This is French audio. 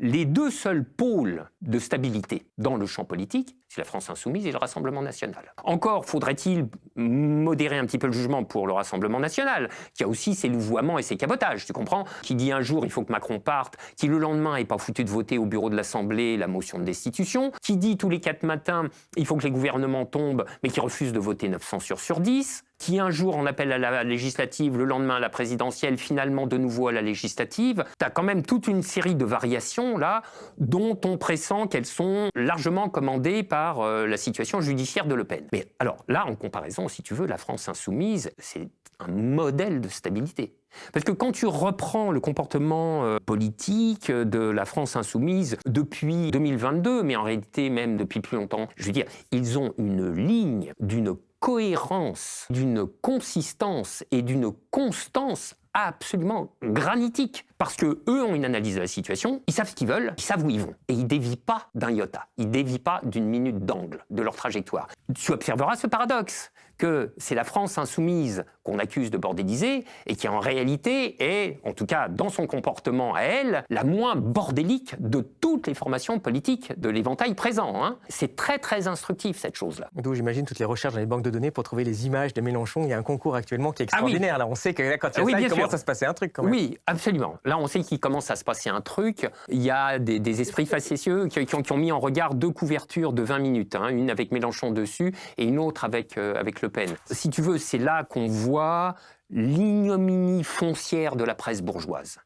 les deux seuls pôles de stabilité dans le champ politique, c'est la France insoumise et le Rassemblement national. Encore faudrait-il modérer un petit peu le jugement pour le Rassemblement national, qui a aussi ses louvoiements et ses cabotages, tu comprends? Qui dit un jour il faut que Macron parte, qui le lendemain n'est pas foutu de voter au bureau de l'Assemblée la motion de destitution, qui dit tous les 4 matins il faut que les gouvernements tombent, mais qui refuse de voter 9 censures sur 10, qui un jour en appelle à la législative, le lendemain à la présidentielle, finalement de nouveau à la législative. Tu as quand même toute une série de variations là, dont on pressent qu'elles sont largement commandées par la situation judiciaire de Le Pen. Mais alors là, en comparaison, si tu veux, la France insoumise, c'est un modèle de stabilité. Parce que quand tu reprends le comportement politique de la France insoumise depuis 2022, mais en réalité même depuis plus longtemps, je veux dire, ils ont une ligne d'une cohérence, d'une consistance et d'une constance absolument granitique. Parce qu'eux ont une analyse de la situation, ils savent ce qu'ils veulent, ils savent où ils vont. Et ils dévient pas d'un iota, ils dévient pas d'une minute d'angle de leur trajectoire. Tu observeras ce paradoxe, que c'est la France insoumise qu'on accuse de bordéliser et qui en réalité est, en tout cas dans son comportement à elle, la moins bordélique de toutes les formations politiques de l'éventail présent. Hein. C'est très très instructif cette chose-là. D'où j'imagine toutes les recherches dans les banques de données pour trouver les images de Mélenchon. Il y a un concours actuellement qui est extraordinaire. Là, on sait que là, quand il y a ça, il commence à se passer un truc quand même. Oui, absolument. Là, on sait qu'il commence à se passer un truc. Il y a des esprits facétieux qui ont mis en regard 2 couvertures de 20 minutes, hein, une avec Mélenchon dessus et une autre avec Le Pen. Si tu veux, c'est là qu'on voit l'ignominie foncière de la presse bourgeoise.